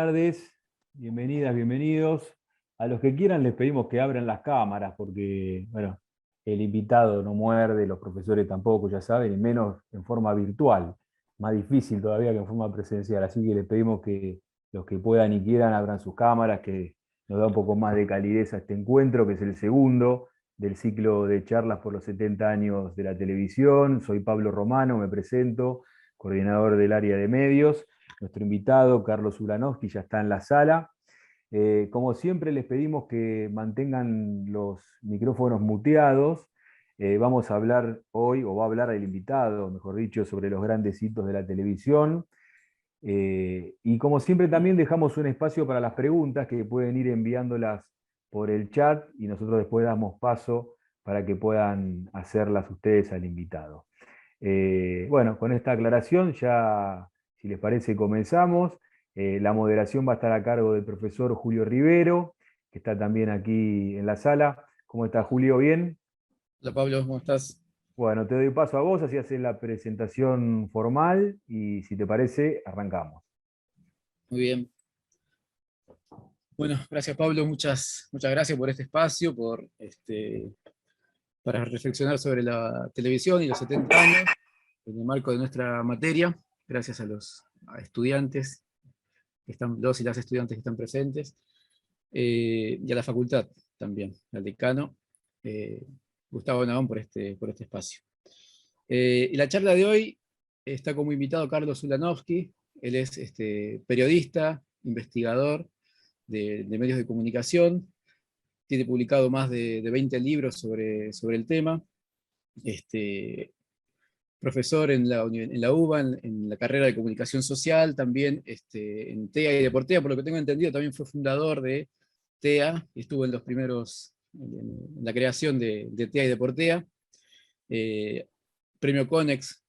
tardes, bienvenidas, bienvenidos. A los que quieran les pedimos que abran las cámaras porque, bueno, el invitado no muerde, los profesores tampoco, ya saben, y menos en forma virtual. Más difícil todavía que en forma presencial. Así que les pedimos que los que puedan y quieran abran sus cámaras, que nos da un poco más de calidez a este encuentro, que es el segundo del ciclo de charlas por los 70 años de la televisión. Soy Pablo Romano, me presento, coordinador del área de medios. Nuestro invitado, Carlos Ulanowski, ya está en la sala. Como siempre, les pedimos que mantengan los micrófonos muteados. Vamos a hablar hoy, o va a hablar el invitado, mejor dicho, sobre los grandes hitos de la televisión. Y como siempre, también dejamos un espacio para las preguntas que pueden ir enviándolas por el chat y nosotros después damos paso para que puedan hacerlas ustedes al invitado. Bueno, con esta aclaración ya, si les parece, comenzamos. La moderación va a estar a cargo del profesor Julio Rivero, que está también aquí en la sala. ¿Cómo está, Julio? ¿Bien? Hola Pablo, ¿cómo estás? Bueno, te doy paso a vos, así haces la presentación formal y si te parece, arrancamos. Muy bien. Bueno, gracias Pablo, muchas gracias por este espacio, para reflexionar sobre la televisión y los 70 años en el marco de nuestra materia. Gracias a los estudiantes, los y las estudiantes que están presentes, y a la facultad también, al decano, Gustavo Navón, por este espacio. Y la charla de hoy está como invitado Carlos Ulanowski. Él es periodista, investigador de medios de comunicación, tiene publicado más de 20 libros sobre el tema, profesor en la UBA, en la carrera de comunicación social, también en TEA y Deportea, por lo que tengo entendido, también fue fundador de TEA, estuvo en la creación de TEA y Deportea, premio Conex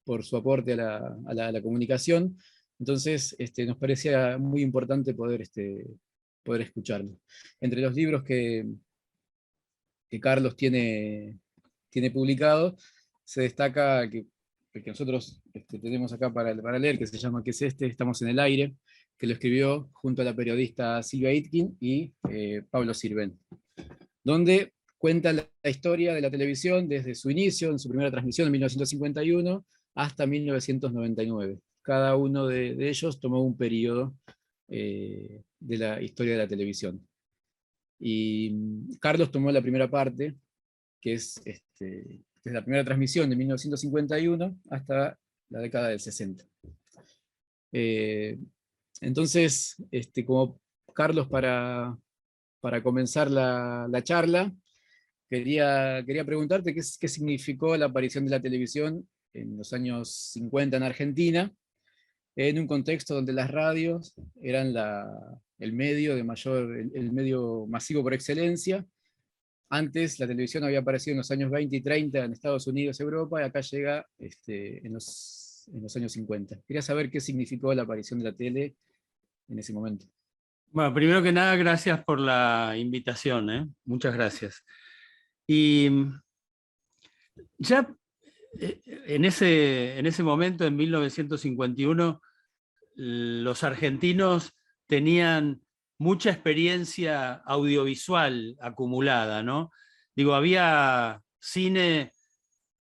por su aporte a la comunicación. Entonces nos parecía muy importante poder escucharlo. Entre los libros que Carlos tiene publicado, se destaca el que nosotros tenemos acá para leer, que se llama ¿Qué es este? Estamos en el aire, que lo escribió junto a la periodista Silvia Itkin y Pablo Sirven, donde cuenta la historia de la televisión desde su inicio, en su primera transmisión en 1951, hasta 1999. Cada uno de ellos tomó un periodo de la historia de la televisión. Y Carlos tomó la primera parte, que es desde la primera transmisión de 1951 hasta la década del 60. Entonces, como Carlos, para comenzar la charla, quería preguntarte qué significó la aparición de la televisión en los años 50 en Argentina, en un contexto donde las radios eran el medio masivo por excelencia. Antes la televisión había aparecido en los años 20 y 30 en Estados Unidos, Europa, y acá llega en los años 50. Quería saber qué significó la aparición de la tele en ese momento. Bueno, primero que nada, gracias por la invitación, ¿eh? Muchas gracias. Y ya en ese momento, en 1951, los argentinos tenían mucha experiencia audiovisual acumulada, ¿no? Digo, había cine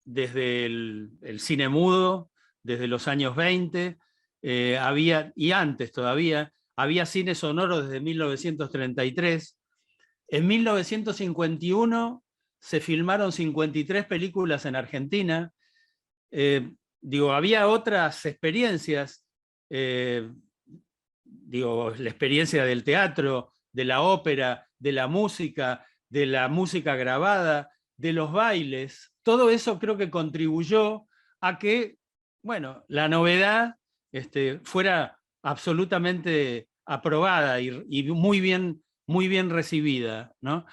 desde el cine mudo, desde los años 20, y antes todavía, había cine sonoro desde 1933. En 1951 se filmaron 53 películas en Argentina. Había otras experiencias, la experiencia del teatro, de la ópera, de la música grabada, de los bailes. Todo eso creo que contribuyó a que, bueno, la novedad fuera absolutamente aprobada y muy bien recibida, ¿no?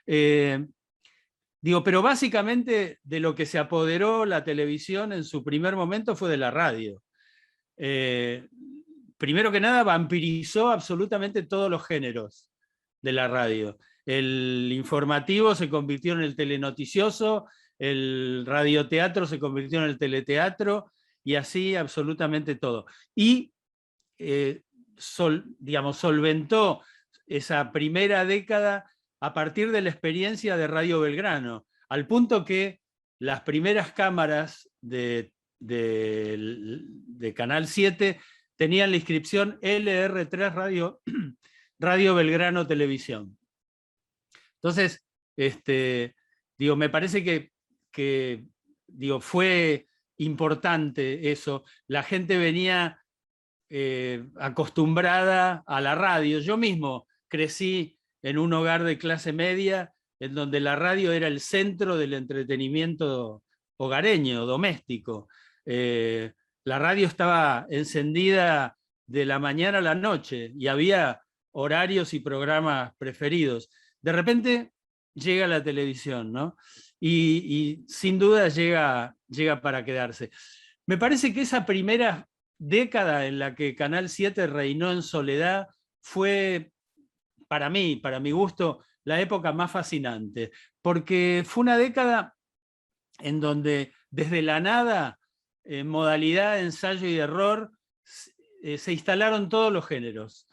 Pero básicamente de lo que se apoderó la televisión en su primer momento fue de la radio. Primero que nada, vampirizó absolutamente todos los géneros de la radio. El informativo se convirtió en el telenoticioso, el radioteatro se convirtió en el teleteatro, y así absolutamente todo. Y digamos, solventó esa primera década a partir de la experiencia de Radio Belgrano, al punto que las primeras cámaras de Canal 7 tenían la inscripción LR3 Radio Belgrano Televisión. Entonces, digo, me parece que digo, fue importante eso. La gente venía acostumbrada a la radio. Yo mismo crecí en un hogar de clase media en donde la radio era el centro del entretenimiento hogareño, doméstico. La radio estaba encendida de la mañana a la noche y había horarios y programas preferidos. De repente llega la televisión, ¿no? Y sin duda llega para quedarse. Me parece que esa primera década en la que Canal 7 reinó en soledad fue, para mí, para mi gusto, la época más fascinante, porque fue una década en donde desde la nada, en modalidad de ensayo y error, se instalaron todos los géneros.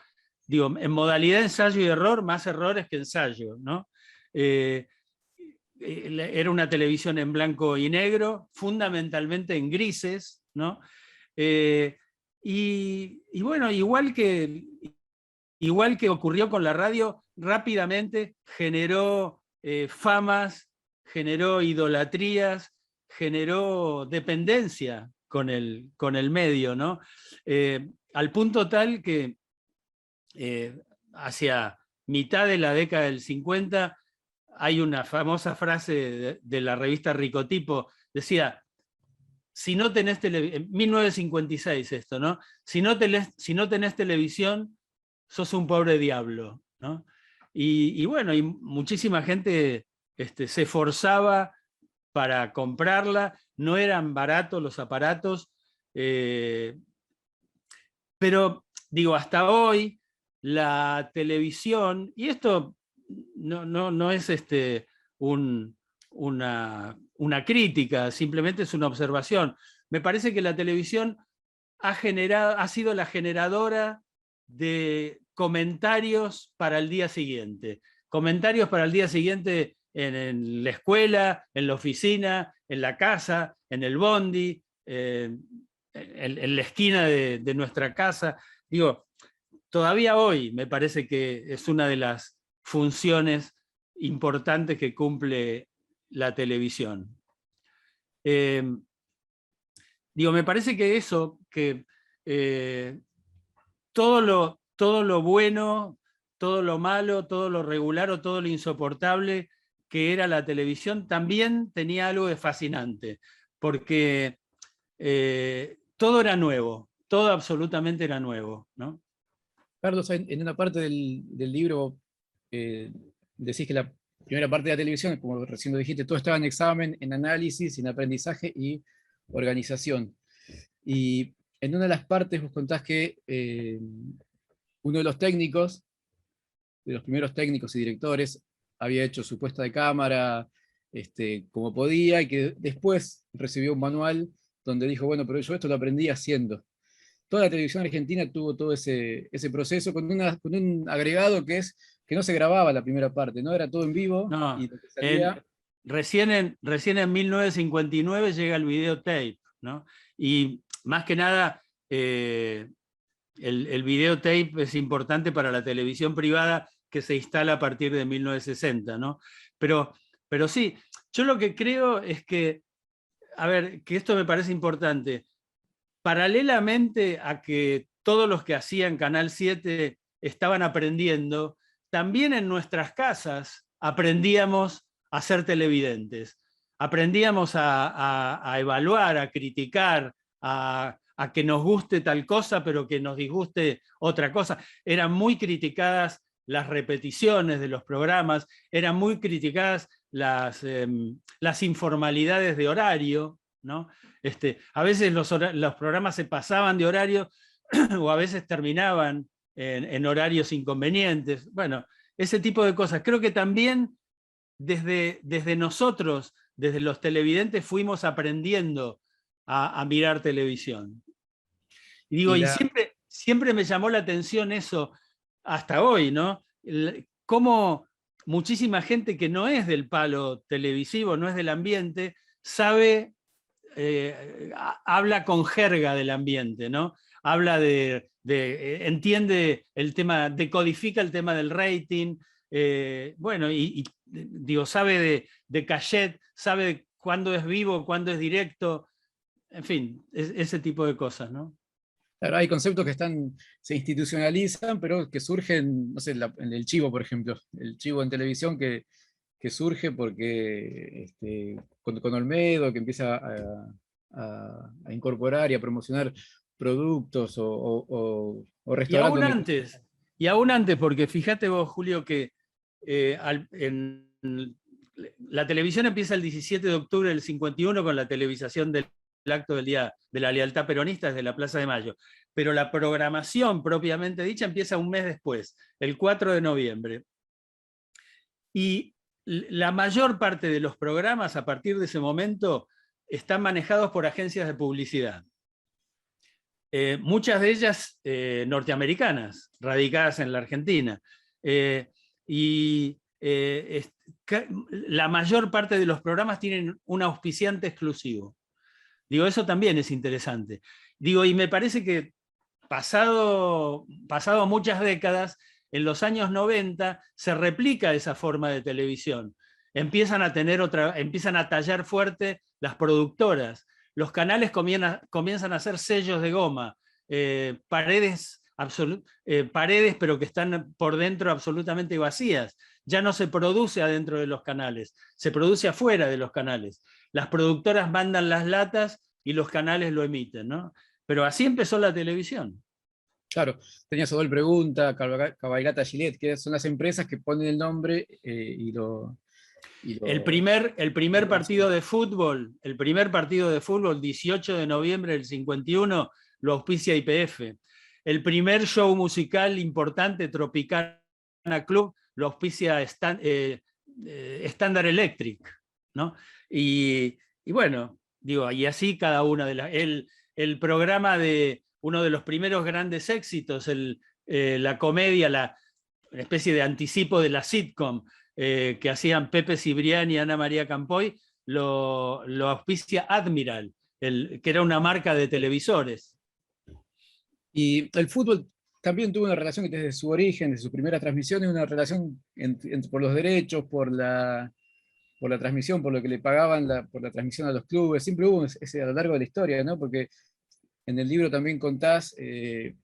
Digo, en modalidad de ensayo y error, más errores que ensayo, ¿no? Era una televisión en blanco y negro, fundamentalmente en grises, ¿no? Y bueno, igual que ocurrió con la radio, rápidamente generó famas, generó idolatrías, generó dependencia con el medio, ¿no? Al punto tal que hacia mitad de la década del 50 hay una famosa frase de la revista Ricotipo, decía, si no tenés en 1956 esto, ¿no? Si no tenés televisión, sos un pobre diablo, ¿no? Y bueno, y muchísima gente se esforzaba para comprarla, no eran baratos los aparatos, pero digo, hasta hoy la televisión, y esto no es una crítica, simplemente es una observación. Me parece que la televisión ha sido la generadora de comentarios para el día siguiente. Comentarios para el día siguiente en la escuela, en la oficina, en la casa, en el bondi, en la esquina de nuestra casa. Digo, todavía hoy me parece que es una de las funciones importantes que cumple la televisión. Digo, me parece que eso, que todo lo bueno, todo lo malo, todo lo regular o todo lo insoportable que era la televisión, también tenía algo de fascinante, porque todo era nuevo, todo absolutamente era nuevo, ¿no? Carlos, en una parte del libro decís que la primera parte de la televisión, como recién lo dijiste, todo estaba en examen, en análisis, en aprendizaje y organización. Y en una de las partes vos contás que uno de los técnicos, de los primeros técnicos y directores, había hecho su puesta de cámara como podía, y que después recibió un manual donde dijo, bueno, pero yo esto lo aprendí haciendo. Toda la televisión argentina tuvo todo ese proceso con un agregado que es que no se grababa la primera parte, ¿no? Era todo en vivo. No, y salía... recién en 1959 llega el videotape, ¿no? Y más que nada, el videotape es importante para la televisión privada que se instala a partir de 1960, ¿no? Pero sí, yo lo que creo es que, a ver, que esto me parece importante. Paralelamente a que todos los que hacían Canal 7 estaban aprendiendo, también en nuestras casas aprendíamos a ser televidentes. Aprendíamos a evaluar, a criticar, a que nos guste tal cosa, pero que nos disguste otra cosa. Eran muy criticadas las repeticiones de los programas, eran muy criticadas las informalidades de horario, ¿no? A veces los programas se pasaban de horario o a veces terminaban en horarios inconvenientes. Bueno, ese tipo de cosas. Creo que también desde nosotros, desde los televidentes, fuimos aprendiendo a mirar televisión. Y digo, y siempre me llamó la atención eso hasta hoy, ¿no? Cómo muchísima gente que no es del palo televisivo, no es del ambiente, sabe, habla con jerga del ambiente, ¿no? Habla entiende el tema, decodifica el tema del rating, bueno, digo, sabe de cachet, sabe cuándo es vivo, cuándo es directo, en fin, ese tipo de cosas, ¿no? Claro, hay conceptos que se institucionalizan, pero que surgen, no sé, en el chivo, por ejemplo, el chivo en televisión que surge porque con Olmedo, que empieza a incorporar y a promocionar productos o restaurantes. Y aún antes, porque fíjate vos, Julio, que la televisión empieza el 17 de octubre del 51 con la televisación del acto del Día de la Lealtad Peronista desde la Plaza de Mayo, pero la programación propiamente dicha empieza un mes después, el 4 de noviembre. Y la mayor parte de los programas a partir de ese momento están manejados por agencias de publicidad. Muchas de ellas norteamericanas, radicadas en la Argentina. La mayor parte de los programas tienen un auspiciante exclusivo. Digo, eso también es interesante. Digo, y me parece que pasado muchas décadas, en los años 90 se replica esa forma de televisión. Empiezan a tallar fuerte las productoras. Los canales comienzan a hacer sellos de goma, paredes pero que están por dentro absolutamente vacías. Ya no se produce adentro de los canales, se produce afuera de los canales. Las productoras mandan las latas y los canales lo emiten, ¿no? Pero así empezó la televisión. Claro, tenía Sobol Pregunta, Cabalgata Gillette, que son las empresas que ponen el nombre El primer partido de fútbol, 18 de noviembre del 51, lo auspicia YPF. El primer show musical importante, Tropicana Club, lo auspicia Standard Electric, ¿no? Y bueno, digo, y así cada una de las... El programa de uno de los primeros grandes éxitos, la comedia, una especie de anticipo de la sitcom, que hacían Pepe Cibrián y Ana María Campoy, lo auspicia Admiral, que era una marca de televisores. Y el fútbol también tuvo una relación que desde su origen, desde sus primeras transmisiones, una relación por los derechos, por la transmisión, por lo que le pagaban por la transmisión a los clubes. Siempre hubo ese a lo largo de la historia, ¿no? Porque en el libro también contás que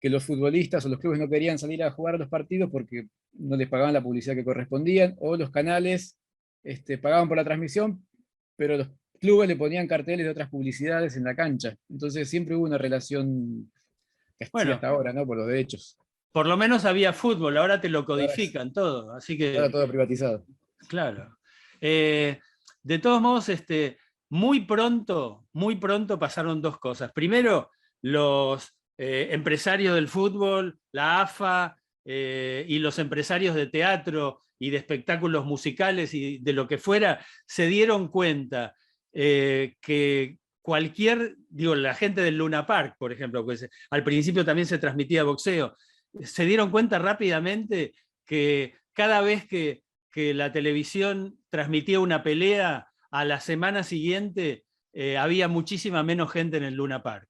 los futbolistas o los clubes no querían salir a jugar a los partidos porque no les pagaban la publicidad que correspondían, o los canales pagaban por la transmisión, pero los clubes le ponían carteles de otras publicidades en la cancha. Entonces siempre hubo una relación que hasta ahora, ¿no? Por los derechos. Por lo menos había fútbol, ahora te lo codifican todo, así que... Ahora todo privatizado. Claro. De todos modos, muy pronto pasaron dos cosas. Primero, los empresarios del fútbol, la AFA y los empresarios de teatro y de espectáculos musicales y de lo que fuera, se dieron cuenta que la gente del Luna Park, por ejemplo, pues, al principio también se transmitía boxeo, se dieron cuenta rápidamente que cada vez que la televisión transmitía una pelea, a la semana siguiente había muchísima menos gente en el Luna Park.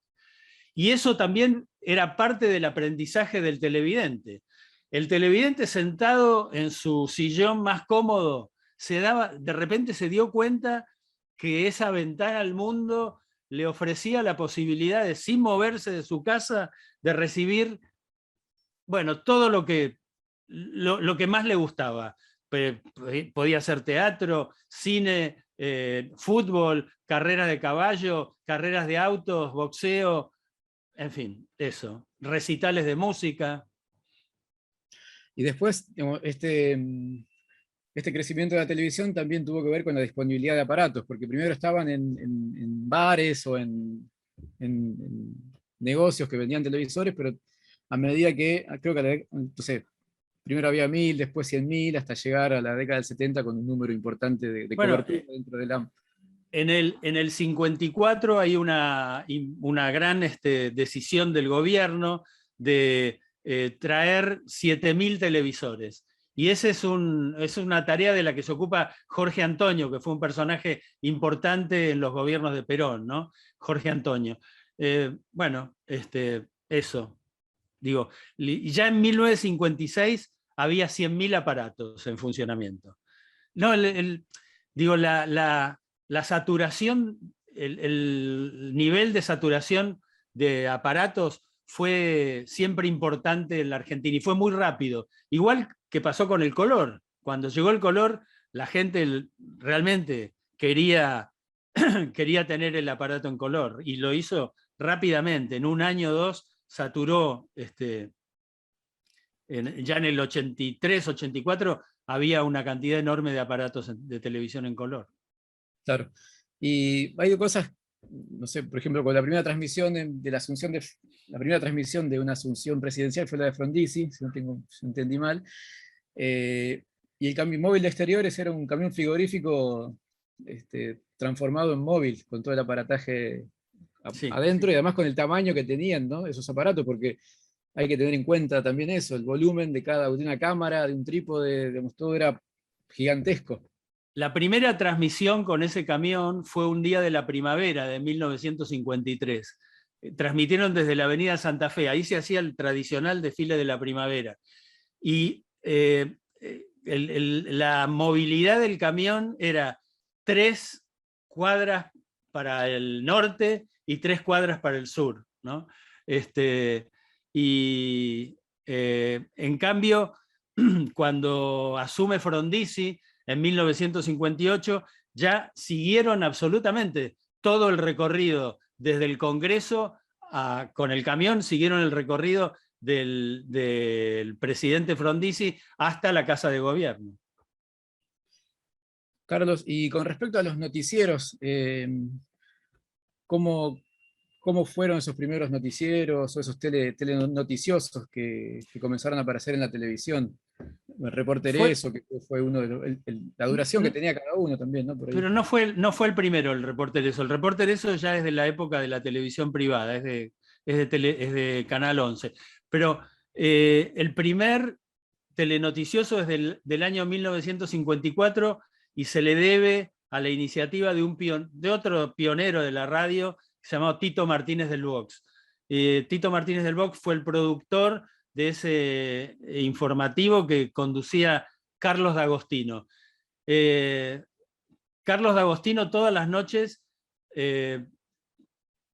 Y eso también era parte del aprendizaje del televidente. El televidente sentado en su sillón más cómodo, de repente se dio cuenta que esa ventana al mundo le ofrecía la posibilidad de, sin moverse de su casa, de recibir, bueno, todo lo que más le gustaba. Podía ser teatro, cine, fútbol, carreras de caballo, carreras de autos, boxeo, en fin, eso, recitales de música. Y después, este crecimiento de la televisión también tuvo que ver con la disponibilidad de aparatos, porque primero estaban en bares o en negocios que vendían televisores, pero a medida que, creo que, entonces, primero había 1000, después 100.000, hasta llegar a la década del 70 con un número importante de cobertura dentro de la... En el 54 hay una gran decisión del gobierno de traer 7.000 televisores. Y esa es una tarea de la que se ocupa Jorge Antonio, que fue un personaje importante en los gobiernos de Perón, ¿no? Jorge Antonio. Bueno, eso. Digo, ya en 1956 había 100.000 aparatos en funcionamiento. No, digo, la saturación, el nivel de saturación de aparatos fue siempre importante en la Argentina y fue muy rápido. Igual que pasó con el color. Cuando llegó el color, la gente realmente quería tener el aparato en color y lo hizo rápidamente. En un año o dos saturó, ya en el 83, 84, había una cantidad enorme de aparatos de televisión en color. Claro. Y hay cosas, no sé, por ejemplo, con la primera transmisión de la Asunción la primera transmisión de una Asunción presidencial fue la de Frondizi, si no entendí mal. Y el cambio móvil de exteriores era un camión frigorífico transformado en móvil, con todo el aparataje Sí. adentro, y además con el tamaño que tenían, ¿no? Esos aparatos, porque hay que tener en cuenta también eso, el volumen de una cámara, de un trípode, digamos, todo era gigantesco. La primera transmisión con ese camión fue un día de la primavera de 1953. Transmitieron desde la avenida Santa Fe, ahí se hacía el tradicional desfile de la primavera. Y la movilidad del camión era 3 cuadras para el norte y 3 cuadras para el sur, ¿no? En cambio, cuando asume Frondizi en 1958, ya siguieron absolutamente todo el recorrido desde el Congreso con el camión, siguieron el recorrido del presidente Frondizi hasta la Casa de Gobierno. Carlos, y con respecto a los noticieros, ¿cómo fueron esos primeros noticieros o esos telenoticiosos que comenzaron a aparecer en la televisión? El Reporter Eso, que fue uno de la duración que tenía cada uno también, ¿no? Por ahí. Pero no fue el primero el Reporter Eso. El Reporter Eso ya es de la época de la televisión privada, es de Canal 11. Pero el primer telenoticioso es del año 1954 y se le debe a la iniciativa de otro pionero de la radio que se llamó Tito Martínez del Box. Tito Martínez del Box fue el productor de ese informativo que conducía Carlos D'Agostino. Carlos D'Agostino todas las noches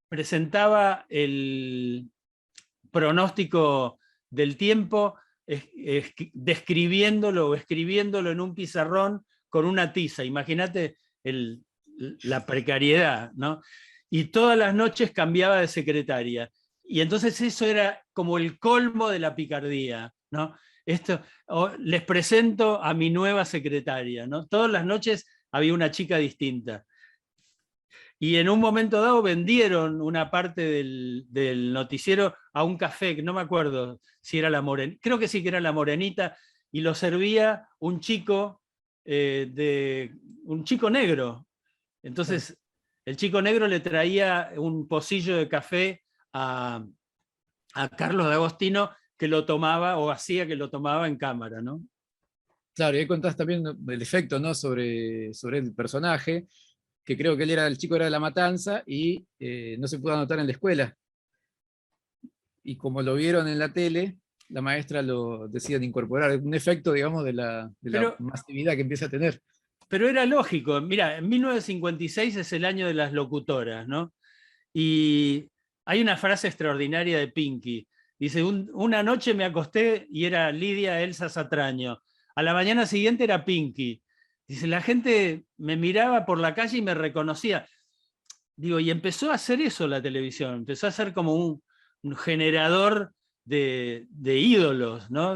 presentaba el pronóstico del tiempo describiéndolo o escribiéndolo en un pizarrón con una tiza. Imagínate la precariedad, ¿no? Y todas las noches cambiaba de secretaria. Y entonces eso era como el colmo de la picardía, ¿no? Les presento a mi nueva secretaria, ¿no? Todas las noches había una chica distinta. Y en un momento dado vendieron una parte del noticiero a un café, que no me acuerdo si era La Morenita, creo que sí que era La Morenita, y lo servía un chico negro. Entonces, el chico negro le traía un pocillo de café a Carlos D'Agostino, que lo tomaba, o hacía que lo tomaba en cámara, ¿no? Claro, y ahí contás también el efecto, ¿no? sobre el personaje, que creo que el chico era de La Matanza y no se pudo anotar en la escuela. Y como lo vieron en la tele, la maestra lo deciden incorporar. Un efecto, digamos, de la masividad que empieza a tener. Pero era lógico. Mira, en 1956 es el año de las locutoras, ¿no? Y hay una frase extraordinaria de Pinky. Dice, una noche me acosté y era Lidia Elsa Satraño. A la mañana siguiente era Pinky. Dice, la gente me miraba por la calle y me reconocía. Digo, y empezó a hacer eso la televisión. Empezó a ser como un generador de ídolos, ¿no?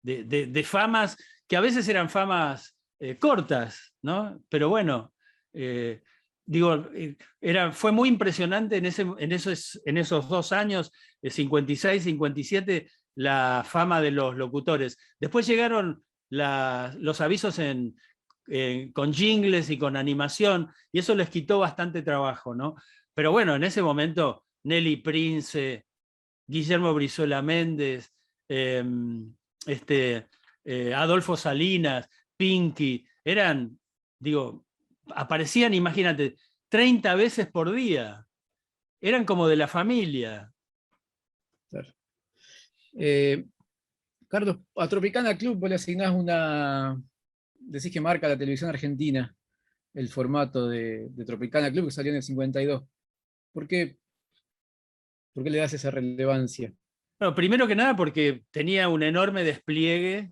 De famas, que a veces eran famas cortas, ¿no? Pero bueno, fue muy impresionante en esos 2 años, 56, 57, la fama de los locutores. Después llegaron los avisos en con jingles y con animación, y eso les quitó bastante trabajo, ¿no? Pero bueno, en ese momento Nelly Prince, Guillermo Brizuela Méndez, Adolfo Salinas, Pinky, eran, digo, aparecían, imagínate, 30 veces por día. Eran como de la familia. Claro. Carlos, a Tropicana Club vos le asignás decís que marca la televisión argentina el formato de Tropicana Club que salió en el 52. ¿Por qué le das esa relevancia? Bueno, primero que nada porque tenía un enorme despliegue.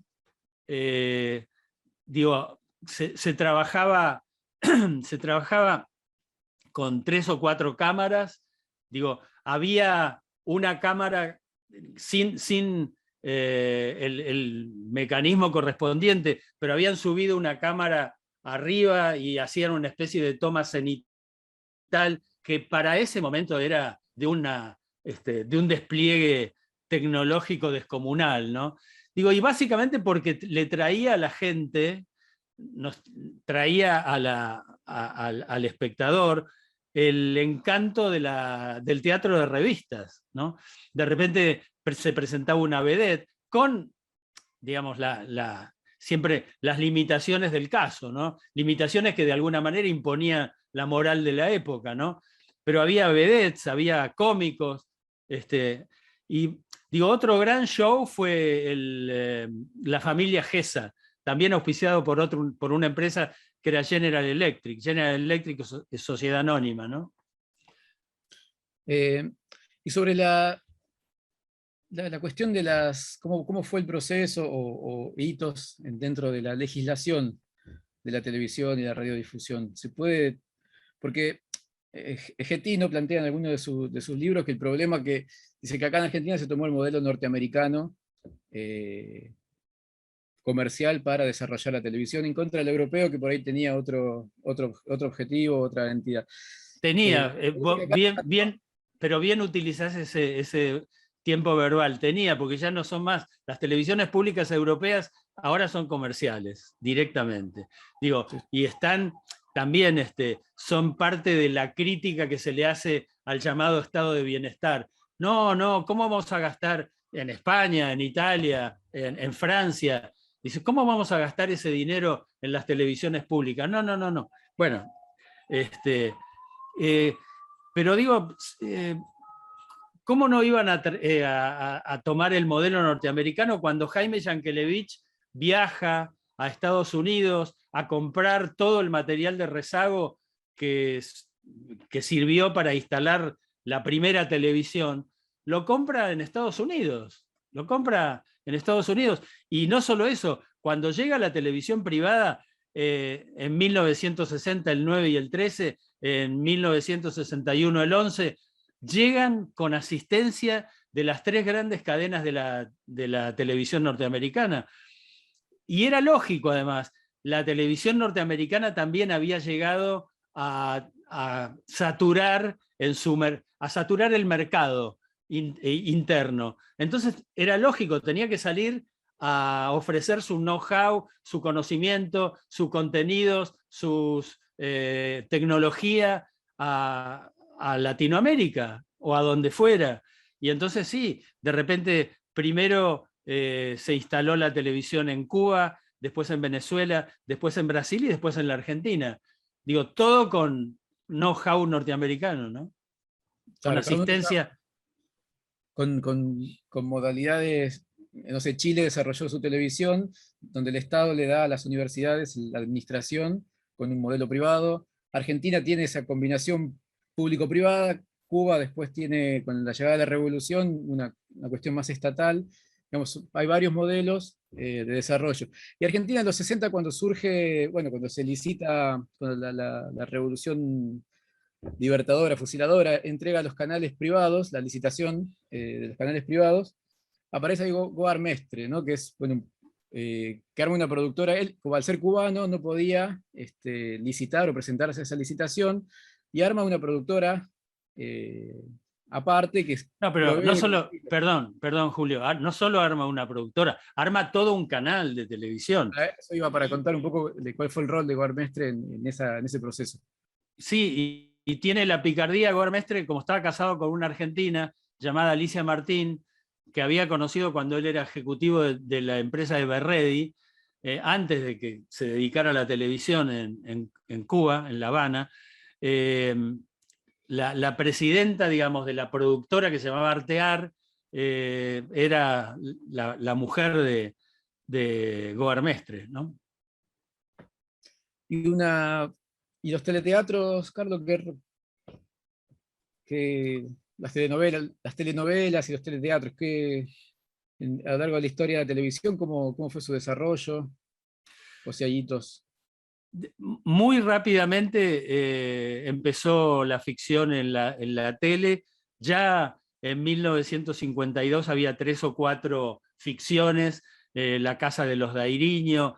Digo, se trabajaba, se trabajaba con 3 o 4 cámaras. Digo, había una cámara sin el mecanismo correspondiente, pero habían subido una cámara arriba y hacían una especie de toma cenital que para ese momento era de un despliegue tecnológico descomunal, ¿no? Digo, y básicamente porque le traía a la gente, nos traía al espectador el encanto del teatro de revistas, ¿no? De repente se presentaba una vedette con, digamos, siempre las limitaciones del caso, ¿no? Limitaciones que de alguna manera imponía la moral de la época, ¿no? Pero había vedettes, había cómicos, y digo, otro gran show fue la familia Gesa, también auspiciado por una empresa que era General Electric. General Electric es sociedad anónima, ¿no? Y sobre la cuestión de cómo fue el proceso o hitos dentro de la legislación de la televisión y la radiodifusión. Se puede, porque Schettino plantea en alguno de sus libros que el problema dice que acá en Argentina se tomó el modelo norteamericano comercial para desarrollar la televisión en contra del europeo, que por ahí tenía otro objetivo, otra entidad. Tenía, pero bien utilizás ese tiempo verbal. Tenía, porque ya no son más, las televisiones públicas europeas ahora son comerciales, directamente. Digo, y están también, son parte de la crítica que se le hace al llamado estado de bienestar. No, ¿cómo vamos a gastar en España, en Italia, en Francia? Dice, ¿cómo vamos a gastar ese dinero en las televisiones públicas? No. Bueno, pero digo, ¿cómo no iban a tomar el modelo norteamericano cuando Jaime Yankelevich viaja a Estados Unidos a comprar todo el material de rezago que sirvió para instalar la primera televisión? Lo compra en Estados Unidos. Lo compra en Estados Unidos. Y no solo eso, cuando llega la televisión privada, en 1960 el 9 y el 13, en 1961 el 11, llegan con asistencia de las 3 grandes cadenas de la televisión norteamericana. Y era lógico, además, la televisión norteamericana también había llegado a saturar el mercado interno. Entonces era lógico, tenía que salir a ofrecer su know-how, su conocimiento, sus contenidos, sus tecnología a Latinoamérica o a donde fuera. Y entonces sí, de repente primero se instaló la televisión en Cuba, después en Venezuela, después en Brasil y después en la Argentina. Digo, todo con know-how norteamericano, ¿no? Con claro, asistencia. Con modalidades, no sé, Chile desarrolló su televisión, donde el Estado le da a las universidades la administración con un modelo privado. Argentina tiene esa combinación público-privada. Cuba después tiene, con la llegada de la revolución, una cuestión más estatal. Digamos, hay varios modelos de desarrollo. Y Argentina en los 60, cuando surge, bueno, cuando se licita, cuando la revolución libertadora, fusiladora, entrega a los canales privados, la licitación de los canales privados, aparece ahí Goar Mestre, ¿no? Que es, bueno, que arma una productora. Él, como al ser cubano, no podía licitar o presentarse a esa licitación, y arma una productora aparte que No, pero no provee... solo, perdón, Julio, no solo arma una productora, arma todo un canal de televisión. Eso iba para contar un poco de cuál fue el rol de Guarmestre en ese proceso. Sí, y tiene la picardía Guarmestre, como estaba casado con una argentina llamada Alicia Martín, que había conocido cuando él era ejecutivo de la empresa de Berredi, antes de que se dedicara a la televisión en Cuba, en La Habana. La presidenta, digamos, de la productora que se llamaba Artear, era la mujer de Goarmestre, ¿no? Y los teleteatros, Carlos, las telenovelas y los teleteatros, a lo largo de la historia de la televisión, cómo fue su desarrollo, o si hay hitos. Muy rápidamente empezó la ficción en la tele. Ya en 1952 había 3 o 4 ficciones, La Casa de los Dairiño,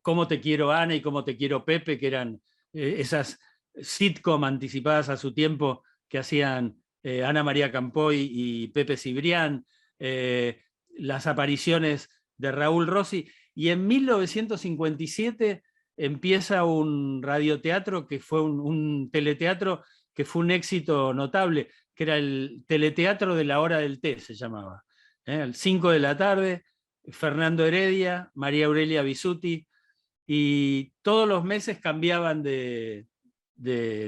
Cómo te quiero Ana y Cómo te quiero Pepe, que eran esas sitcom anticipadas a su tiempo que hacían Ana María Campoy y Pepe Cibrián, las apariciones de Raúl Rossi. Y en 1957 empieza un radioteatro que fue un teleteatro que fue un éxito notable, que era el teleteatro de la hora del té, se llamaba. Al 5 de la tarde, Fernando Heredia, María Aurelia Bisuti, y todos los meses cambiaban de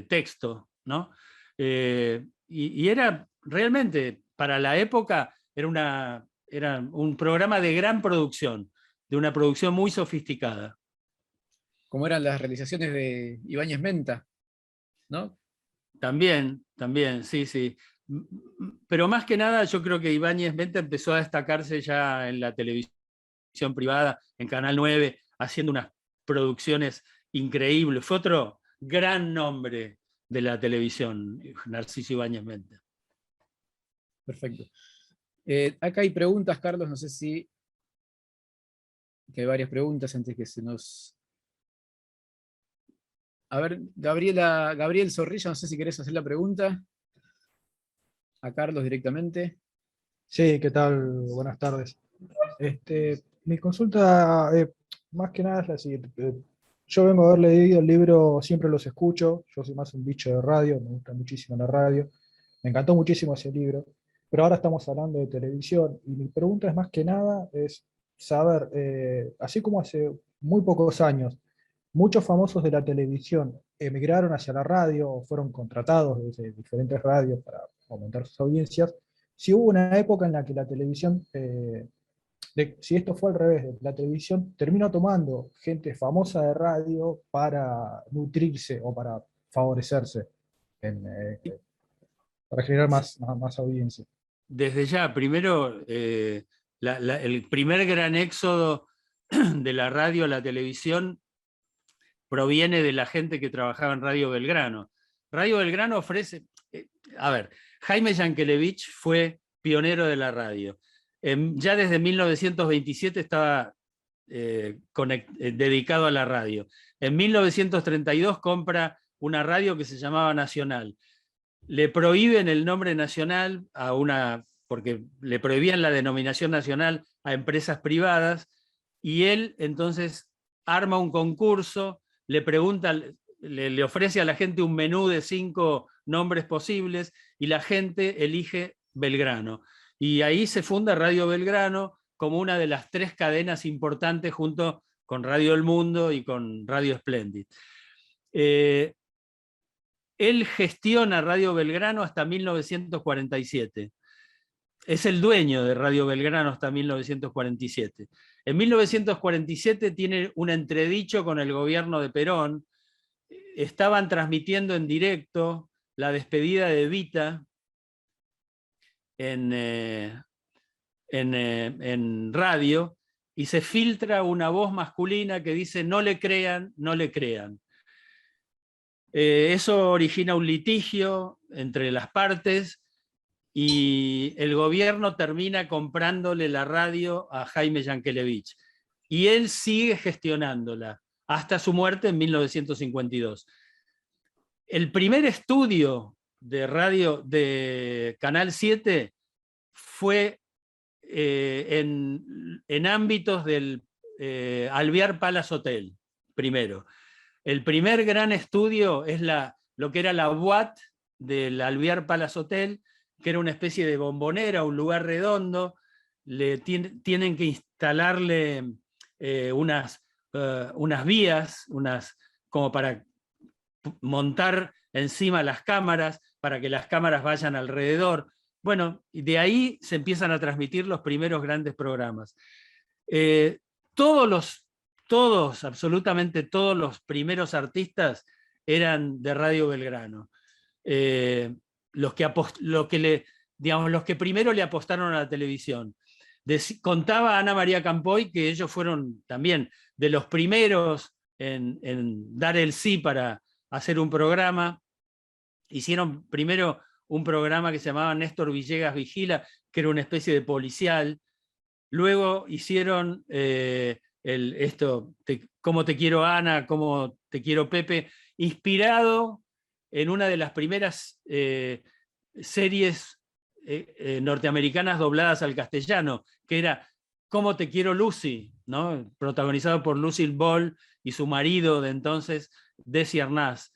texto, ¿no? Y era realmente, para la época, era un programa de gran producción, de una producción muy sofisticada. Como eran las realizaciones de Ibáñez Menta, ¿no? También, sí, sí. Pero más que nada, yo creo que Ibáñez Menta empezó a destacarse ya en la televisión privada, en Canal 9, haciendo unas producciones increíbles. Fue otro gran nombre de la televisión, Narciso Ibáñez Menta. Perfecto. Acá hay preguntas, Carlos, no sé si... que hay varias preguntas antes que se nos... A ver, Gabriel Zorrilla, no sé si querés hacer la pregunta a Carlos directamente. Sí, ¿qué tal? Buenas tardes. Mi consulta, más que nada es la siguiente. Yo vengo a haber leído el libro Siempre los escucho. Yo soy más un bicho de radio, me gusta muchísimo la radio. Me encantó muchísimo ese libro. Pero ahora estamos hablando de televisión y mi pregunta es más que nada es saber, así como hace muy pocos años, muchos famosos de la televisión emigraron hacia la radio o fueron contratados desde diferentes radios para aumentar sus audiencias, si hubo una época en la que la televisión, si esto fue al revés, la televisión terminó tomando gente famosa de radio para nutrirse o para favorecerse, para generar más audiencia. Desde ya, primero, el primer gran éxodo de la radio a la televisión proviene de la gente que trabajaba en Radio Belgrano. Radio Belgrano ofrece... a ver, Jaime Yankelevich fue pionero de la radio. Ya desde 1927 estaba dedicado a la radio. En 1932 compra una radio que se llamaba Nacional. Le prohíben el nombre nacional porque le prohibían la denominación nacional a empresas privadas, y él entonces arma un concurso, le pregunta, le ofrece a la gente un menú de 5 nombres posibles, y la gente elige Belgrano. Y ahí se funda Radio Belgrano como una de las 3 cadenas importantes junto con Radio El Mundo y con Radio Splendid. Él gestiona Radio Belgrano hasta 1947. Es el dueño de Radio Belgrano hasta 1947. En 1947 tiene un entredicho con el gobierno de Perón. Estaban transmitiendo en directo la despedida de Evita en radio, y se filtra una voz masculina que dice: no le crean, no le crean. Eso origina un litigio entre las partes y el gobierno termina comprándole la radio a Jaime Yankelevich. Y él sigue gestionándola hasta su muerte en 1952. El primer estudio de radio de Canal 7 fue en ámbitos del Alvear Palace Hotel, primero. El primer gran estudio es lo que era la UAT del Alvear Palace Hotel, que era una especie de bombonera, un lugar redondo. Tienen que instalarle unas vías, como para montar encima las cámaras, para que las cámaras vayan alrededor. Bueno, y de ahí se empiezan a transmitir los primeros grandes programas. Absolutamente todos los primeros artistas eran de Radio Belgrano. Los que primero le apostaron a la televisión. Contaba Ana María Campoy que ellos fueron también de los primeros en dar el sí para hacer un programa. Hicieron primero un programa que se llamaba Néstor Villegas Vigila, que era una especie de policial. Luego hicieron Cómo te quiero Ana, Cómo te quiero Pepe, inspirado en una de las primeras series norteamericanas dobladas al castellano, que era Cómo te quiero Lucy, ¿no? Protagonizado por Lucille Ball y su marido de entonces, Desi Arnaz.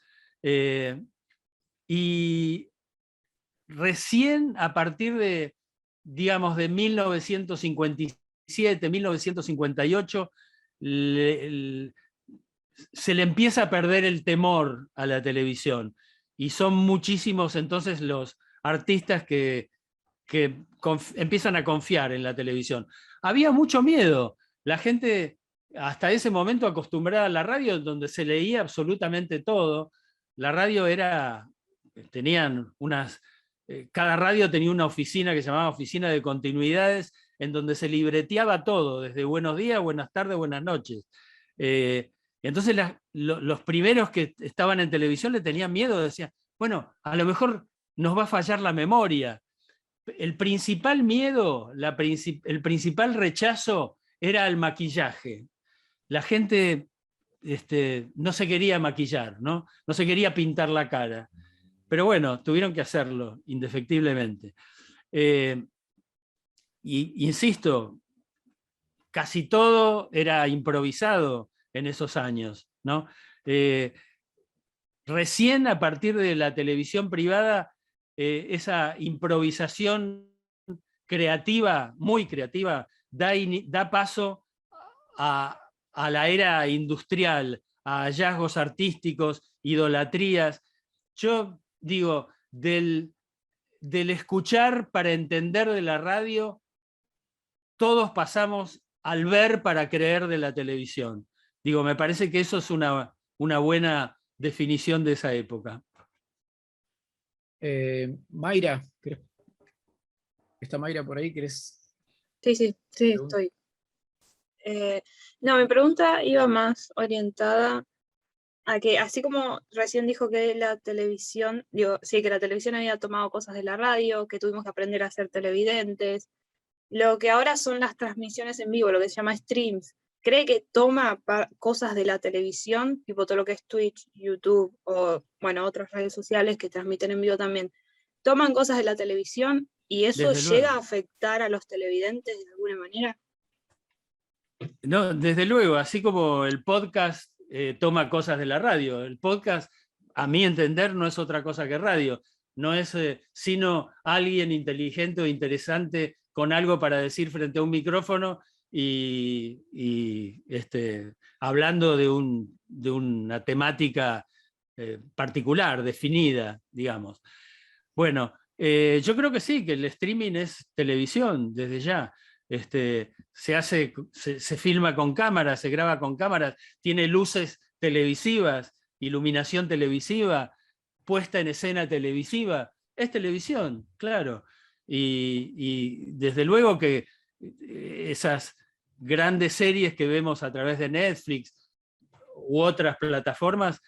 Y recién a partir de 1957, 1958, se le empieza a perder el temor a la televisión. Y son muchísimos entonces los artistas que empiezan a confiar en la televisión. Había mucho miedo. La gente, hasta ese momento acostumbrada a la radio, donde se leía absolutamente todo. La radio cada radio tenía una oficina que se llamaba Oficina de Continuidades, en donde se libreteaba todo, desde buenos días, buenas tardes, buenas noches. Entonces los primeros que estaban en televisión le tenían miedo, decían, bueno, a lo mejor nos va a fallar la memoria. El principal miedo, el principal rechazo era el maquillaje. La gente no se quería maquillar, ¿no? No se quería pintar la cara. Pero bueno, tuvieron que hacerlo, indefectiblemente. Y insisto, casi todo era improvisado en esos años, ¿no? Recién a partir de la televisión privada, esa improvisación creativa, muy creativa, da paso a la era industrial, a hallazgos artísticos, idolatrías. Yo digo, del escuchar para entender de la radio, todos pasamos al ver para creer de la televisión. Digo, me parece que eso es una buena definición de esa época. Mayra, ¿está Mayra por ahí? ¿Querés? Sí, estoy. No, mi pregunta iba más orientada a que, así como recién dijo que la televisión, que la televisión había tomado cosas de la radio, que tuvimos que aprender a ser televidentes, lo que ahora son las transmisiones en vivo, lo que se llama streams, ¿cree que toma cosas de la televisión, tipo todo lo que es Twitch, YouTube o, bueno, otras redes sociales que transmiten en vivo también, toman cosas de la televisión y eso llega a afectar a los televidentes de alguna manera? No, desde luego, así como el podcast toma cosas de la radio. El podcast, a mi entender, no es otra cosa que radio. No es sino alguien inteligente o interesante con algo para decir frente a un micrófono y hablando de una temática particular, definida, digamos. Bueno, yo creo que sí, que el streaming es televisión desde ya. Se filma con cámaras, se graba con cámaras, tiene luces televisivas, iluminación televisiva, puesta en escena televisiva. Es televisión, claro. Y desde luego que esas grandes series que vemos a través de Netflix u otras plataformas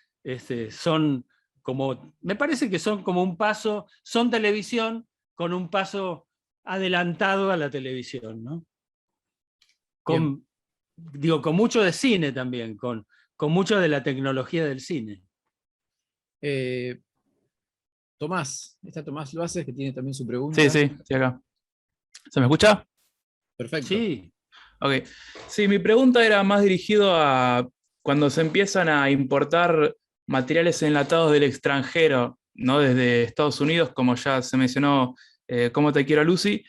son como, me parece que son como un paso, son televisión con un paso adelantado a la televisión, ¿no? Con mucho de cine también, con mucho de la tecnología del cine. Tomás, está Tomás Luaces, que tiene también su pregunta. Sí, sí, estoy acá. ¿Se me escucha? Perfecto. Sí, Ok. Sí, mi pregunta era más dirigido a cuando se empiezan a importar materiales enlatados del extranjero, ¿no? Desde Estados Unidos, como ya se mencionó, Cómo te quiero, Lucy.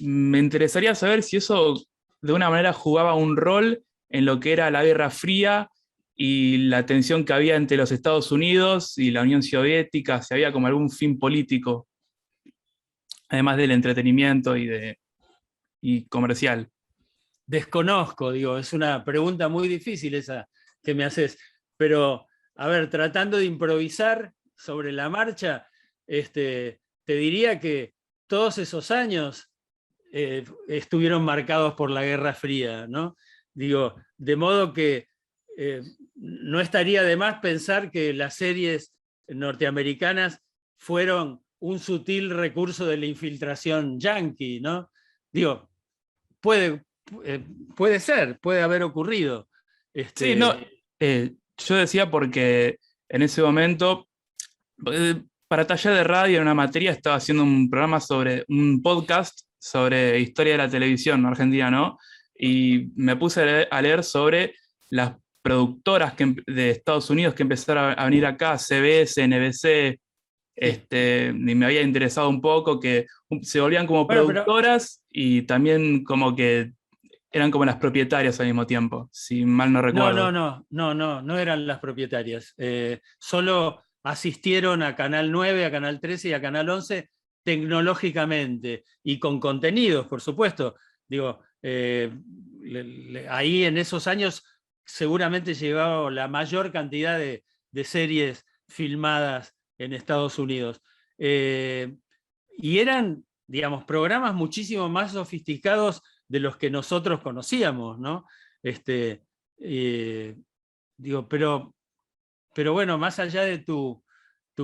Me interesaría saber si eso de una manera jugaba un rol en lo que era la Guerra Fría y la tensión que había entre los Estados Unidos y la Unión Soviética, si había como algún fin político, además del entretenimiento y comercial. desconozco, digo, es una pregunta muy difícil esa que me haces, pero a ver, tratando de improvisar sobre la marcha, te diría que todos esos años estuvieron marcados por la Guerra Fría, ¿no? Digo, de modo que no estaría de más pensar que las series norteamericanas fueron un sutil recurso de la infiltración yanqui, ¿no? Digo, puede, puede ser, puede haber ocurrido. Sí, no, yo decía porque en ese momento, para taller de radio en una materia, estaba haciendo un programa sobre un podcast sobre historia de la televisión argentina, ¿no? Y me puse a leer sobre las productoras de Estados Unidos que empezaron a venir acá, CBS, NBC, y me había interesado un poco que se volvían como Bueno, pero productoras y también como que eran como las propietarias al mismo tiempo, si mal no recuerdo. no eran las propietarias. Solo asistieron a Canal 9, a Canal 13 y a Canal 11 tecnológicamente y con contenidos, por supuesto. Digo, ahí en esos años seguramente llegaba la mayor cantidad de series filmadas en Estados Unidos. Y eran, digamos, programas muchísimo más sofisticados de los que nosotros conocíamos, ¿no? Eh, digo, pero bueno, más allá de tu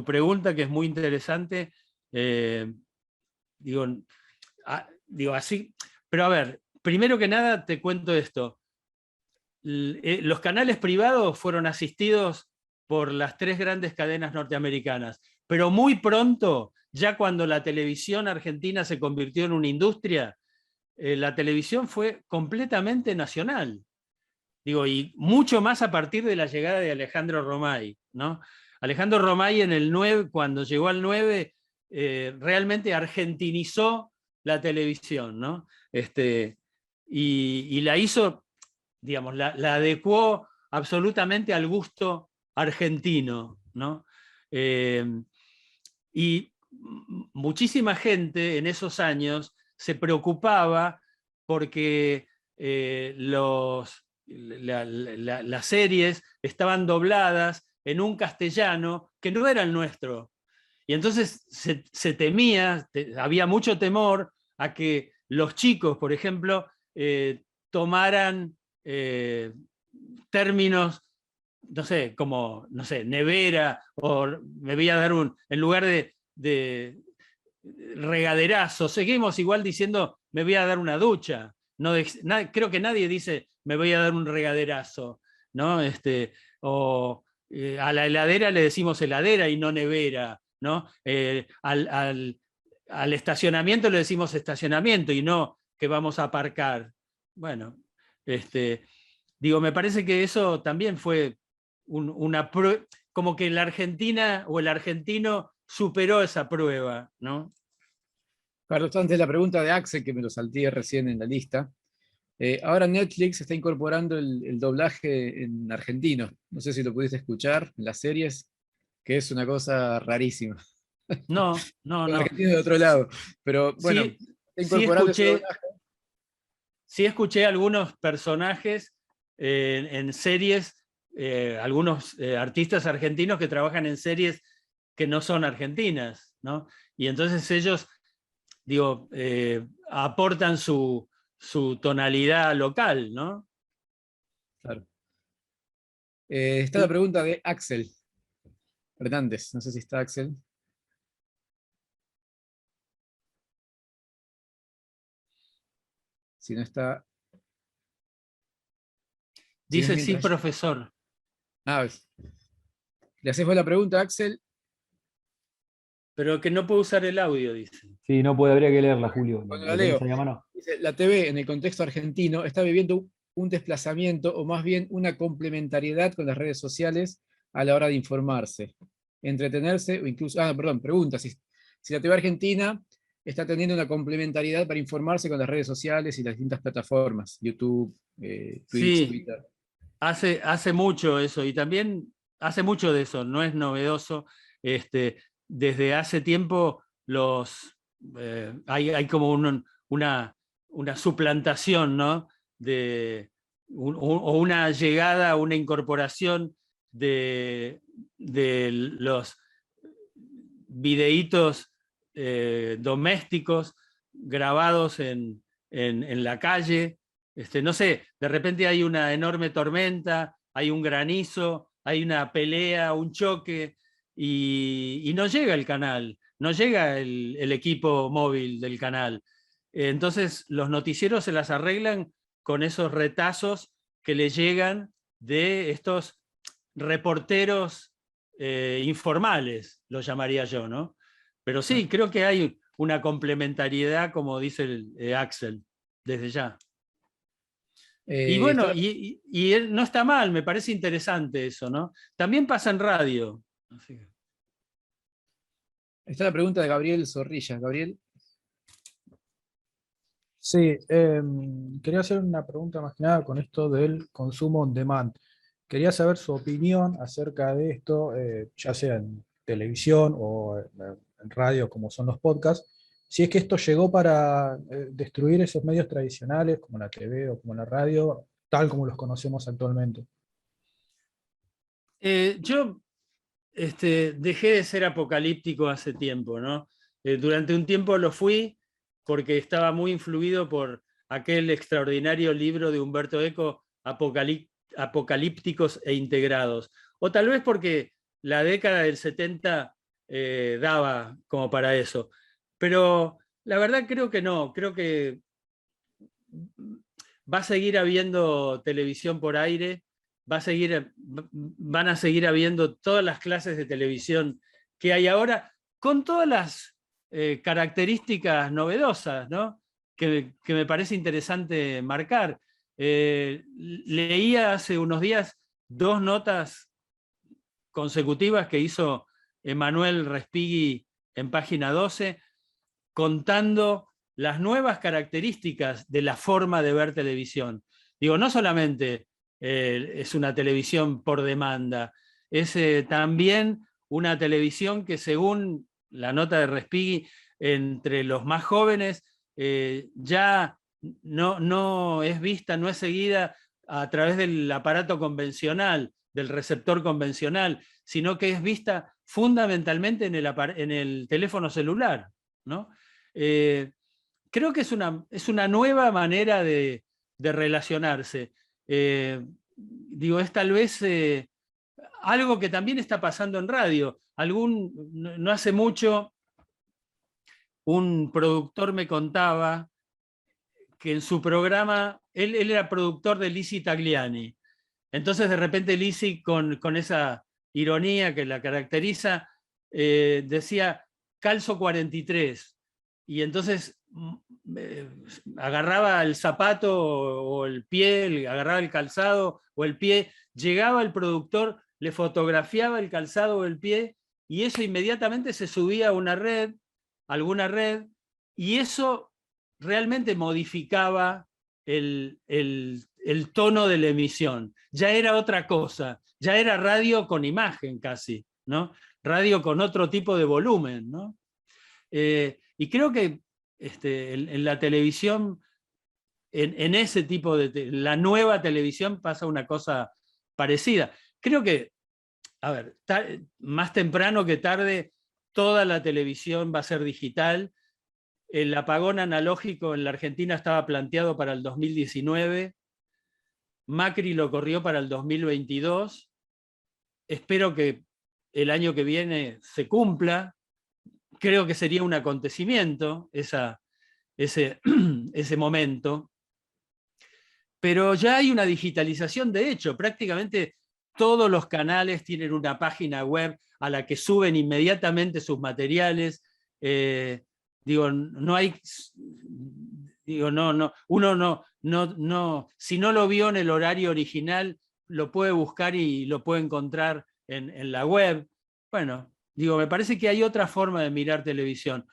pregunta, que es muy interesante, digo, digo así, pero a ver, primero que nada te cuento esto. Los canales privados fueron asistidos por las 3 grandes cadenas norteamericanas, pero muy pronto, ya cuando la televisión argentina se convirtió en una industria, la televisión fue completamente nacional. Digo, y mucho más a partir de la llegada de Alejandro Romay, ¿no? Alejandro Romay en el 9, cuando llegó al 9, realmente argentinizó la televisión, ¿no? Y la hizo, digamos, la adecuó absolutamente al gusto argentino, ¿no? Y muchísima gente en esos años se preocupaba porque las series estaban dobladas en un castellano que no era el nuestro. Y entonces se temía, había mucho temor a que los chicos, por ejemplo, tomaran términos, no sé, como, no sé, nevera, o me voy a dar en lugar de regaderazo, seguimos igual diciendo, me voy a dar una ducha. No, creo que nadie dice, me voy a dar un regaderazo, ¿no? O a la heladera le decimos heladera y no nevera, ¿no? Al estacionamiento le decimos estacionamiento y no que vamos a aparcar. Bueno, digo, me parece que eso también fue como que la Argentina o el argentino superó esa prueba, ¿no? Carlos, antes la pregunta de Axel, que me lo salté recién en la lista. Ahora Netflix está incorporando el doblaje en argentino. No sé si lo pudiste escuchar en las series, que es una cosa rarísima. No. Argentino de otro lado. Pero bueno, Sí, está incorporando ese doblaje. Sí escuché algunos personajes en series, algunos artistas argentinos que trabajan en series que no son argentinas, ¿no? Y entonces ellos, digo, aportan su tonalidad local, ¿no? Claro. Está la pregunta de Axel Hernández. No sé si está Axel. Si no está... Dice sí, profesor. Ah, ves. Le hacemos la pregunta a Axel. pero que no puedo usar el audio, dice. Sí, no puede, habría que leerla, Julio. Bueno, ¿La la tenés leo. ahí a mano? Dice, la TV en el contexto argentino está viviendo un desplazamiento o más bien una complementariedad con las redes sociales a la hora de informarse, entretenerse o incluso... pregunta si la TV argentina está teniendo una complementariedad para informarse con las redes sociales y las distintas plataformas, YouTube, Twitch, Sí, Twitter. hace mucho eso, y también hace mucho de eso, no es novedoso. Desde hace tiempo hay como una suplantación, ¿no? O una llegada, una incorporación de los videitos domésticos grabados en la calle. No sé, de repente hay una enorme tormenta, hay un granizo, hay una pelea, un choque, y no llega el canal, no llega el equipo móvil del canal. Entonces los noticieros se las arreglan con esos retazos que le llegan de estos reporteros informales, lo llamaría yo, ¿no? Pero sí, creo que hay una complementariedad, como dice Axel, desde ya. Y bueno, y él no está mal, me parece interesante eso, ¿no? También pasa en radio. Así que... Está la pregunta de Gabriel Zorrilla. Gabriel. Sí, quería hacer una pregunta más que nada con esto del consumo on demand. Quería saber su opinión acerca de esto, ya sea en televisión o en radio, como son los podcasts, si es que esto llegó para destruir esos medios tradicionales, como la TV o como la radio, tal como los conocemos actualmente. Yo dejé de ser apocalíptico hace tiempo, ¿no? Durante un tiempo lo fui porque estaba muy influido por aquel extraordinario libro de Humberto Eco, Apocalípticos e Integrados. O tal vez porque la década del 70 daba como para eso. Pero la verdad creo que no, creo que va a seguir habiendo televisión por aire, van a seguir habiendo todas las clases de televisión que hay ahora, con todas las características novedosas, ¿no? que me parece interesante marcar. Leía hace unos días 2 notas consecutivas que hizo Emanuel Respighi en Página 12, contando las nuevas características de la forma de ver televisión. Digo, no solamente es una televisión por demanda, es también una televisión que, según la nota de Respighi, entre los más jóvenes ya no es vista, no es seguida a través del aparato convencional, del receptor convencional, sino que es vista fundamentalmente en el teléfono celular, ¿no? Creo que es una nueva manera de relacionarse. Digo, es tal vez algo que también está pasando en radio. No hace mucho, un productor me contaba que en su programa, él era productor de Lizzie Tagliani. Entonces, de repente, Lizzie, con esa ironía que la caracteriza, decía, calzo 43. Y entonces agarraba el zapato o el pie, agarraba el calzado o el pie, llegaba el productor, le fotografiaba el calzado o el pie, y eso inmediatamente se subía a una red, alguna red, y eso realmente modificaba el tono de la emisión. Ya era otra cosa, ya era radio con imagen casi, ¿no? Radio con otro tipo de volumen, ¿no? Y creo que en la televisión, en ese tipo de... la nueva televisión pasa una cosa parecida. Creo que, a ver, más temprano que tarde, toda la televisión va a ser digital. El apagón analógico en la Argentina estaba planteado para el 2019. Macri lo corrió para el 2022. Espero que el año que viene se cumpla. Creo que sería un acontecimiento ese momento. Pero ya hay una digitalización de hecho. Prácticamente todos los canales tienen una página web a la que suben inmediatamente sus materiales. Digo, no hay, digo, si no lo vio en el horario original, lo puede buscar y lo puede encontrar en la web. Bueno, digo, me parece que hay otra forma de mirar televisión,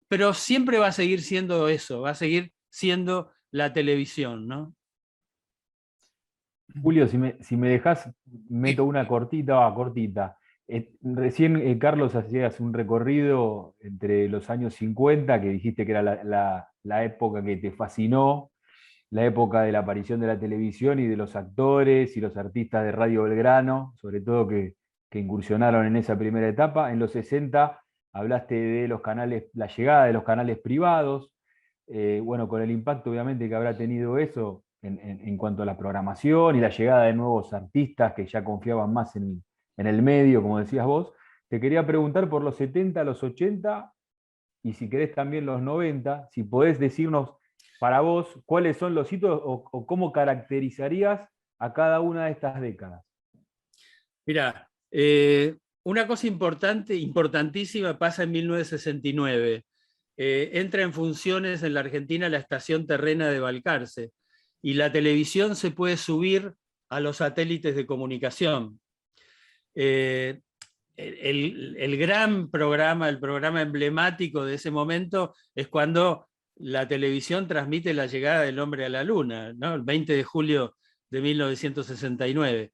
pero siempre va a seguir siendo eso, va a seguir siendo la televisión, ¿no? Julio, si me dejás, meto una cortita. Recién, Carlos, hacías un recorrido entre los años 50, que dijiste que era la época que te fascinó, la época de la aparición de la televisión y de los actores y los artistas de Radio Belgrano, sobre todo que incursionaron en esa primera etapa. En los 60 hablaste de los canales, la llegada de los canales privados, bueno, con el impacto obviamente que habrá tenido eso en cuanto a la programación y la llegada de nuevos artistas que ya confiaban más en el medio, como decías vos. Te quería preguntar por los 70, los 80 y si querés también los 90, si podés decirnos para vos cuáles son los hitos o cómo caracterizarías a cada una de estas décadas. Mira, una cosa importante, importantísima pasa en 1969. Entra en funciones en la Argentina la estación terrena de Balcarce y la televisión se puede subir a los satélites de comunicación. El gran programa, el programa emblemático de ese momento es cuando la televisión transmite la llegada del hombre a la luna, ¿no? El 20 de julio de 1969.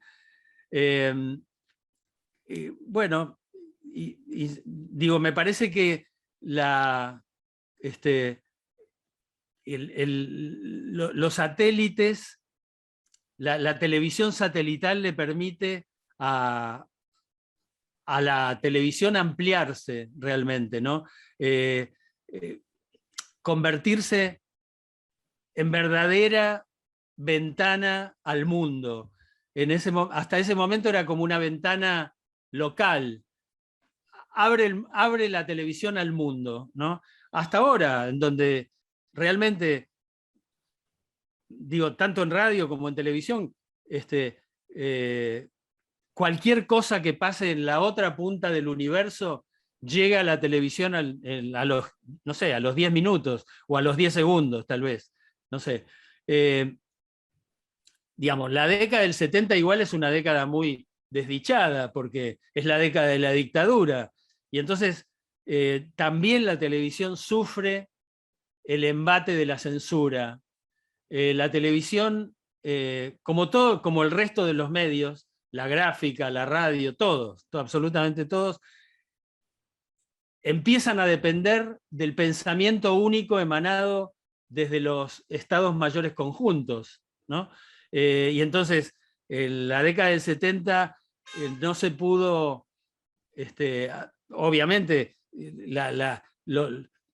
Bueno, digo, me parece que los satélites, la televisión satelital le permite a la televisión ampliarse realmente, ¿no? Convertirse en verdadera ventana al mundo. Hasta ese momento era como una ventana local. Abre la televisión al mundo, ¿no? Hasta ahora, en donde realmente, digo, tanto en radio como en televisión, cualquier cosa que pase en la otra punta del universo llega a la televisión a los, no sé, a los 10 minutos o a los 10 segundos, tal vez. No sé. Digamos, la década del 70 igual es una década muy desdichada, porque es la década de la dictadura. Y entonces también la televisión sufre el embate de la censura. La televisión, como el resto de los medios, la gráfica, la radio, absolutamente todos, empiezan a depender del pensamiento único emanado desde los estados mayores conjuntos, ¿no? Y entonces, en la década del 70 no se pudo, obviamente,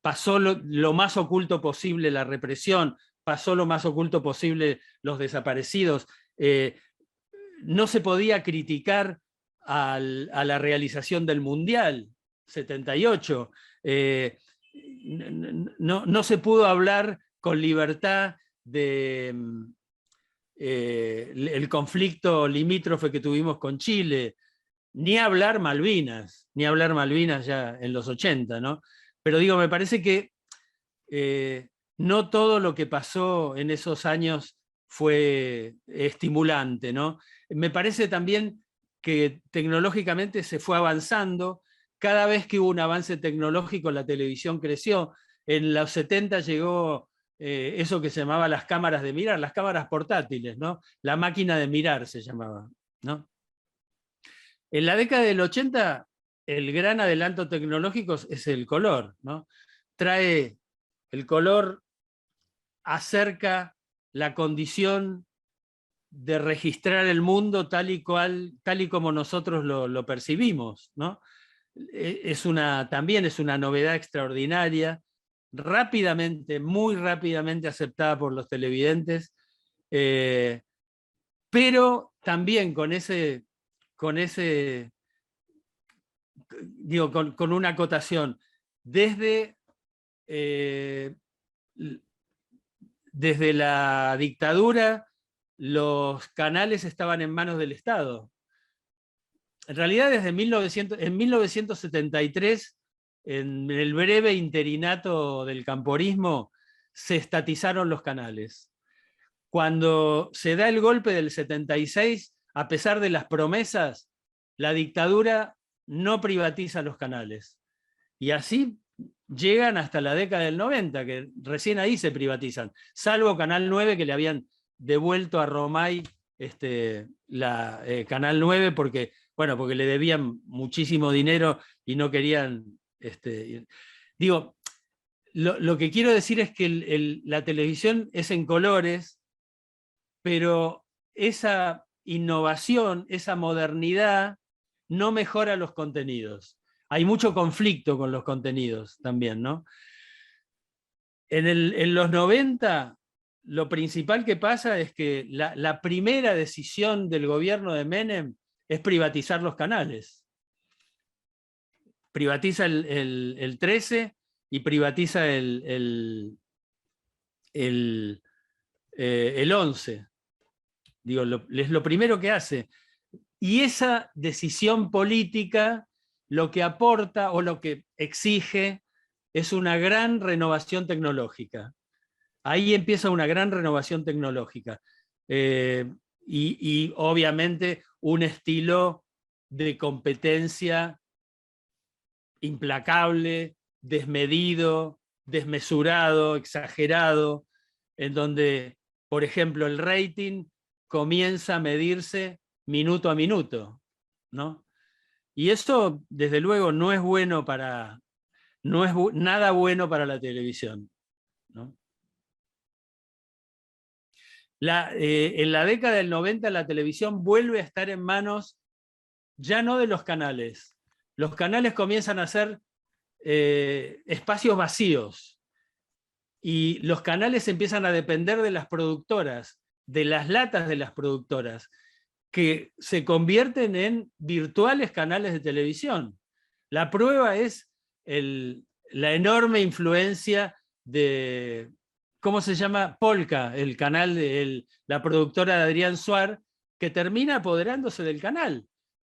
pasó lo más oculto posible la represión, pasó lo más oculto posible los desaparecidos. No se podía criticar a la realización del Mundial 78. No se pudo hablar con libertad de el conflicto limítrofe que tuvimos con Chile, ni hablar Malvinas ya en los 80, ¿no? Pero digo, me parece que no todo lo que pasó en esos años fue estimulante, ¿no? Me parece también que tecnológicamente se fue avanzando. Cada vez que hubo un avance tecnológico, la televisión creció. En los 70 llegó eso que se llamaba las cámaras de mirar, las cámaras portátiles, ¿no? La máquina de mirar se llamaba, ¿no? En la década del 80, el gran adelanto tecnológico es el color, ¿no? Trae el color, acerca la condición de registrar el mundo tal y como nosotros lo percibimos, ¿no? También es una novedad extraordinaria, muy rápidamente aceptada por los televidentes, pero también con una acotación. Desde la dictadura, los canales estaban en manos del Estado. en realidad desde 1973, en el breve interinato del camporismo, se estatizaron los canales. Cuando se da el golpe del 76, a pesar de las promesas, la dictadura no privatiza los canales. Y así llegan hasta la década del 90, que recién ahí se privatizan, salvo Canal 9, que le habían devuelto a Romay Canal 9 porque le debían muchísimo dinero y no querían... digo, lo que quiero decir es que la televisión es en colores, pero esa innovación, esa modernidad, no mejora los contenidos. Hay mucho conflicto con los contenidos también, ¿no? En los 90, lo principal que pasa es que la primera decisión del gobierno de Menem es privatizar los canales. Privatiza el 13 y privatiza el 11. Digo, es lo primero que hace. Y esa decisión política lo que aporta o lo que exige es una gran renovación tecnológica. Ahí empieza una gran renovación tecnológica. Y obviamente un estilo de competencia implacable, desmedido, desmesurado, exagerado, en donde, por ejemplo, el rating comienza a medirse minuto a minuto, ¿no? Y eso, desde luego, no es bueno nada bueno para la televisión, ¿no? En la década del 90 la televisión vuelve a estar en manos ya no de los canales. Los canales comienzan a ser espacios vacíos y los canales empiezan a depender de las productoras, de las latas de las productoras, que se convierten en virtuales canales de televisión. La prueba es la enorme influencia de, ¿cómo se llama? Polka, el canal de la productora de Adrián Suar, que termina apoderándose del canal.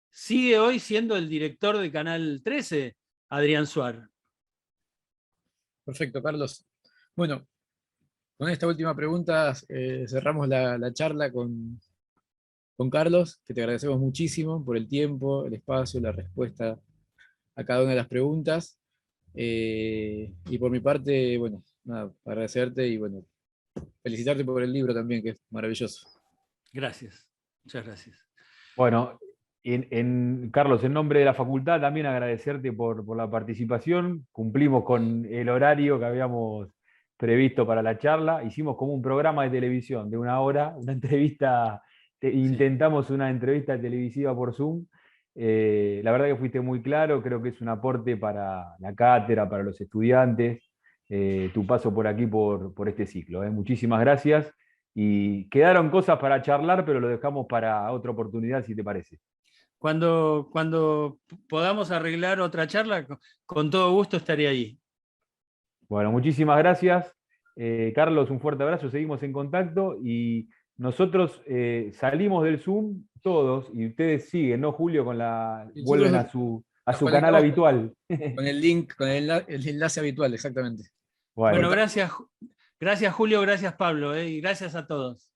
Sigue hoy siendo el director de Canal 13, Adrián Suar. Perfecto, Carlos. Bueno, con esta última pregunta cerramos la charla con Carlos, que te agradecemos muchísimo por el tiempo, el espacio, la respuesta a cada una de las preguntas. Y por mi parte, bueno, nada, agradecerte y bueno, felicitarte por el libro también, que es maravilloso. Gracias, muchas gracias. Bueno, Carlos, en nombre de la facultad también agradecerte por la participación. Cumplimos con el horario que habíamos previsto para la charla. Hicimos como un programa de televisión de 1 hora, una entrevista, intentamos una entrevista televisiva por Zoom. La verdad que fuiste muy claro, creo que es un aporte para la cátedra, para los estudiantes, tu paso por aquí, por este ciclo. Muchísimas gracias. Y quedaron cosas para charlar, pero lo dejamos para otra oportunidad, si te parece. Cuando podamos arreglar otra charla, con todo gusto estaré ahí. Bueno, muchísimas gracias. Carlos, un fuerte abrazo, seguimos en contacto y nosotros salimos del Zoom todos y ustedes siguen, ¿no, Julio? Vuelven a su canal habitual. Con el link, con el enlace habitual, exactamente. Bueno, gracias Julio, gracias Pablo, y gracias a todos.